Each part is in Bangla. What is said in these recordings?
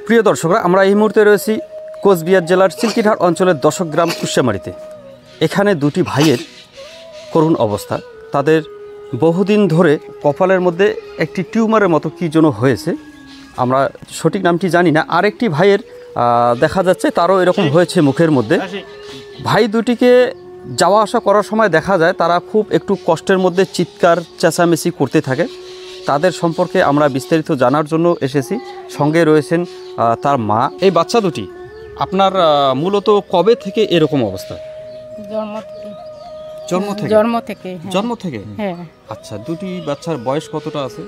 প্রিয় দর্শকরা, আমরা এই মুহূর্তে রয়েছি কোচবিহার জেলার চিলকিরহাট অঞ্চলের দশক গ্রাম কুশামারিতে। এখানে দুটি ভাইয়ের করুণ অবস্থা। তাদের বহুদিন ধরে কপালের মধ্যে একটি টিউমারের মতো কী যেন হয়েছে, আমরা সঠিক নামটি জানি না। আরেকটি ভাইয়ের দেখা যাচ্ছে তারও এরকম হয়েছে মুখের মধ্যে। ভাই দুটিকে যাওয়া আসা করার সময় দেখা যায় তারা খুব একটু কষ্টের মধ্যে চিৎকার চেঁচামেচি করতে থাকে। তাদের সম্পর্কে আমরা বিস্তারিত জানার জন্য এসেছি। সঙ্গে রয়েছেন তার মা। এই বাচ্চা দুটি আপনার মূলত কবে থেকে এরকম অবস্থা? জন্ম থেকে? হ্যাঁ। আচ্ছা, দুটি বাচ্চার বয়স কতটা আছে?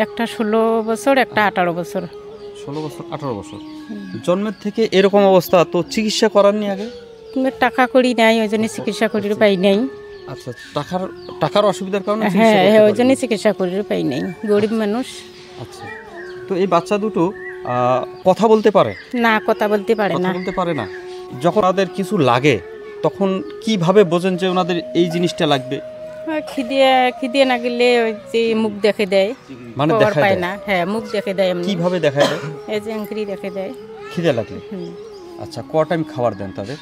একটা 16 বছর, একটা 18 বছর। 16 বছর, 18 বছর। জন্মের থেকে এরকম অবস্থা, তো চিকিৎসা করাননি আগে? টাকা করি নাই, ওই জন্য চিকিৎসা করির পাই নাই। আচ্ছা, টাকার অসুবিধার কারণে? হ্যাঁ, ওই জন্য চিকিৎসা করির পাই নাই, গরিব মানুষ। আচ্ছা, তো এই বাচ্চা দুটো কথা বলতে পারে না? কথা বলতে পারে না। বলতে পারে না। যখন ওদের কিছু লাগে তখন কিভাবে বোঝেন যে ওনাদের এই জিনিসটা লাগবে? খিদে না গেলে ওই যে মুখ দেখে দেয়, মানে দেখা পায় না। হ্যাঁ, মুখ দেখে দেয়। কিভাবে দেখা দেয়? এই যে আঙ্গুরি দেখে দেয় খিদে লাগলে। আচ্ছা, ক টাইম খাবার দেন তাদের?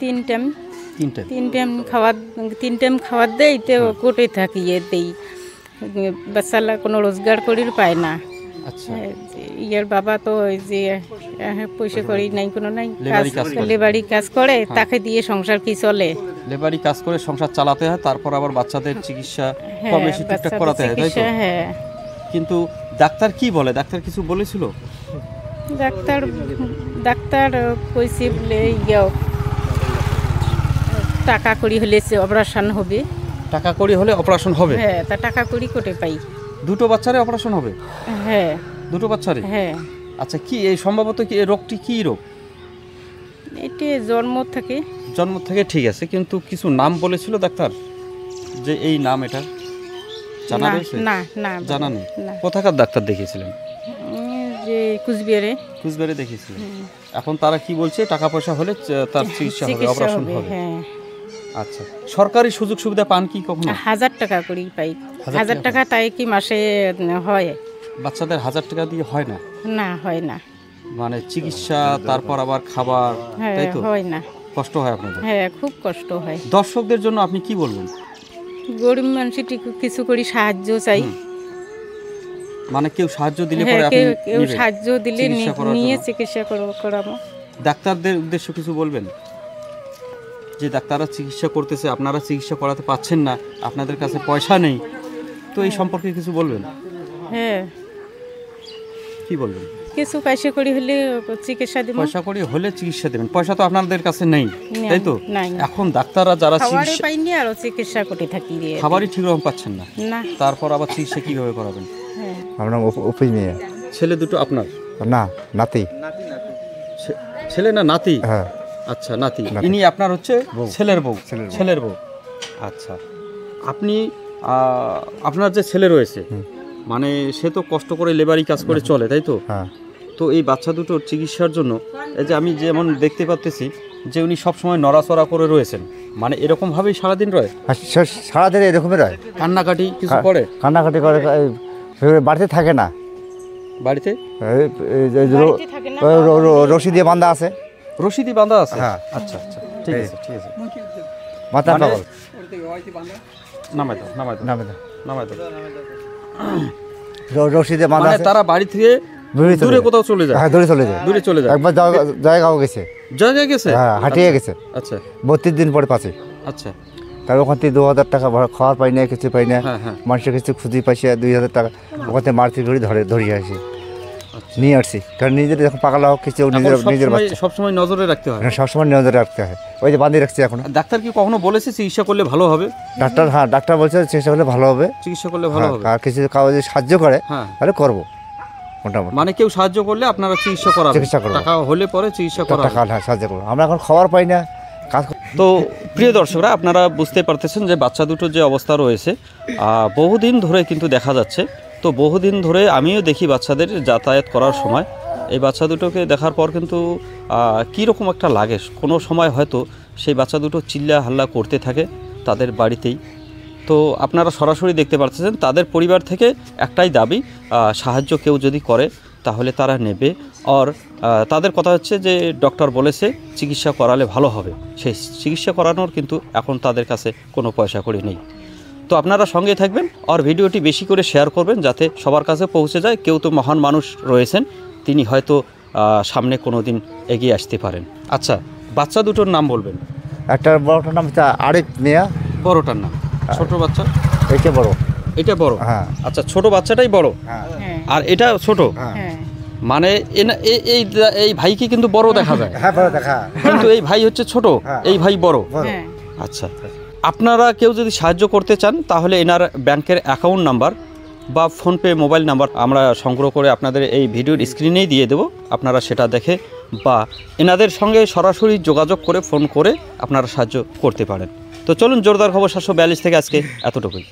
3 টাইম। 3 টাইম খাবার দেয়। তো কোটে থাকি দেই, বাচ্চারা কোনো রোজগার করির পায় না। আচ্ছা, ইয়ার বাবা তো ওই যে পয়সা করি নাই, কোনো নাই, লেবারি কাজ করে, তাকে দিয়ে সংসার কি চলে? লেবারি কাজ করে সংসার চালাতে হয়, তারপর আবার বাচ্চাদের চিকিৎসা কম বেশি ঠিকঠাক করাতে হয়, তাই তো? হ্যাঁ। কিন্তু ডাক্তার কি বলে? ডাক্তার কিছু বলেছিল? ডাক্তার কইছে বলে টাকা করি হলে অপারেশন হবে। টাকা করি হলে অপারেশন হবে? হ্যাঁ, তা টাকা করি কোটে পাই? দুটো বাচ্চারে অপারেশন হবে? হ্যাঁ, দুটো বাচ্চারে। হ্যাঁ। আচ্ছা, কি এই সম্ভবত কি এই রোগটি কি রোগ? এটা জন্ম থেকে। ঠিক আছে, কিন্তু কিছু নাম বলেছিল ডাক্তার যে এই নাম, এটা জানা রয়েছে? না, জানা নেই। কোথাকার ডাক্তার দেখিয়েছিলেন? যে কুচবিহারে দেখিয়েছিলেন। এখন তারা কি বলছে? টাকা পয়সা হলে তার চিকিৎসা হবে, অপারেশন হবে। হ্যাঁ। আচ্ছা, সরকারি সুযোগ সুবিধা পান কি কখনো? 1000 টাকা করে পাই। 1000 টাকা তাই কি মাসে হয়? বাচ্চাদের 1000 টাকা দিয়ে হয় না? না, হয় না। মানে চিকিৎসা, তারপর আবার খাবার, তাই তো? হয় না। কষ্ট হয় আপনাদের? হ্যাঁ, খুব কষ্ট হয়। দর্শকদের জন্য আপনি কি বলবেন? গরিব মানুষের কিছু করে সাহায্য চাই। মানে কেউ সাহায্য দিলে পরে আপনি কেউ সাহায্য দিলে নিয়ে চিকিৎসা করাবো। ডাক্তারদের উদ্দেশ্য কিছু বলবেন? যে ডাক্তাররা চিকিৎসা করতেছে, আপনারা চিকিৎসা করাতে পাচ্ছেন না, আপনাদের কাছে পয়সা নেই, তো এই সম্পর্কে কিছু বলবেন? হ্যাঁ। কি বলবেন? কিছু পয়সা করি হলে চিকিৎসা দেবেন। পয়সা করি হলে চিকিৎসা দেবেন। পয়সা তো আপনাদের কাছে নেই, তাই তো? নাই। এখন ডাক্তাররা যারা চিকিৎসা পাইনি আর চিকিৎসা করতে থাকি, খাবারই ঠিক রকম পাচ্ছেন না, তারপর আবার চিকিৎসা কিভাবে করাবেন? আমার নাম অফিস মেয়ে। ছেলে দুটো আপনার? না, নাতি। ছেলে না নাতি? হ্যাঁ। আচ্ছা, নাতি। ইনি আপনার হচ্ছে ছেলের বউ। আচ্ছা, আপনি আপনার যে ছেলে রয়েছে, মানে সে তো কষ্ট করে লেবারি কাজ করে চলে, তাই তো? হ্যাঁ। তো এই বাচ্চা দুটোর চিকিৎসার জন্য এই যে আমি যেমন দেখতে পাচ্ছি যে উনি সবসময় নড়াচড়া করে রয়েছেন, মানে এরকমভাবেই সারাদিন রয়? সারাদিন এরকমই রয়। কান্নাকাটি কিছু করে? কান্নাকাটি করে, বাড়িতে থাকে না। বাড়িতে রশি দিয়ে বাঁধা আছে। রশি দিয়ে বাঁধা আছে? হ্যাঁ। আচ্ছা, ঠিক আছে। মাথা পাগল। নামাই দাও। রশি দিয়ে বাঁধা আছে। তারা বাড়ি থেকে দূরে কোথাও চলে যায়? হ্যাঁ, দূরে চলে যায়। একবার জায়গাও গেছে। হ্যাঁ, হাঁটিয়ে গেছে। আচ্ছা, 32 দিন পরে পাচ্ছে। আচ্ছা, তার ওখান থেকে 2000 টাকা খাওয়ার পাই না, কিছু পাই না। মানুষের কিছু খুঁজি পাইছে 2000 টাকা, ওখান থেকে মারতে ধরিয়ে আসি, নিয়ে আসছি। কারণ নিজের যখন পাগলা হোক কিছু নিজের সবসময় নজরে রাখতে হয়। সবসময় নজরে রাখতে হয়। ওই যে বাঁধিয়ে রাখছি এখন। ডাক্তার কি কখনো বলেছে চিকিৎসা করলে ভালো হবে? ডাক্তার বলছে চিকিৎসা করলে ভালো হবে। আর কিছু কাগজে সাহায্য করে তাহলে করবো মোটামুটি। মানে কেউ সাহায্য করলে আপনারা চিকিৎসা করাবেন? টাকা হলে পরে চিকিৎসা করা সাহায্য করবো। আমরা এখন খাবার পাই না, কাজ। তো প্রিয় দর্শকরা, আপনারা বুঝতে পারতেছেন যে বাচ্চা দুটোর যে অবস্থা রয়েছে, বহুদিন ধরে কিন্তু দেখা যাচ্ছে। তো বহুদিন ধরে আমিও দেখি বাচ্চাদের যাতায়াত করার সময় এই বাচ্চা দুটোকে দেখার পর কিন্তু কীরকম একটা লাগে। কোনো সময় হয়তো সেই বাচ্চা দুটো চিল্লা হাল্লা করতে থাকে তাদের বাড়িতেই। তো আপনারা সরাসরি দেখতে পাচ্ছেন তাদের পরিবার থেকে একটাই দাবি, সাহায্য কেউ যদি করে তাহলে তারা নেবে। আর তাদের কথা হচ্ছে যে ডক্টর বলেছে চিকিৎসা করালে ভালো হবে, সেই চিকিৎসা করানোর কিন্তু এখন তাদের কাছে কোনো পয়সা কড়ি নেই। তো আপনারা সঙ্গে থাকবেন আর ভিডিওটি বেশি করে শেয়ার করবেন যাতে সবার কাছে পৌঁছে যায়। কেউ তো মহান মানুষ রয়েছেন, তিনি হয়তো সামনে কোনো দিন এগিয়ে আসতে পারেন। আচ্ছা, বাচ্চা দুটোর নাম বলবেন। একটা বড়টার নাম হচ্ছে আরিফ মিয়া, বড়টার নাম, ছোট বাচ্চা এটা বড়, এটা বড়। হ্যাঁ আচ্ছা, ছোট বাচ্চাটাই বড় হ্যাঁ হ্যাঁ আর এটা ছোট, হ্যাঁ মানে এই ভাইকে কিন্তু বড় দেখা যায়, হ্যাঁ বড় দেখা, কিন্তু এই ভাই হচ্ছে ছোট, হ্যাঁ। এই ভাই বড়। বড়। হ্যাঁ আচ্ছা, আপনারা কেউ যদি সাহায্য করতে চান তাহলে এনার ব্যাংকের অ্যাকাউন্ট নাম্বার বা ফোনপে মোবাইল নাম্বার আমরা সংগ্রহ করে আপনাদের এই ভিডিওর স্ক্রিনেই দিয়ে দেব। আপনারা সেটা দেখে বা এনাদের সঙ্গে সরাসরি যোগাযোগ করে ফোন করে আপনারা সাহায্য করতে পারেন। তো চলুন, জোরদার খবর 742 থেকে আজকে এতটুকুই।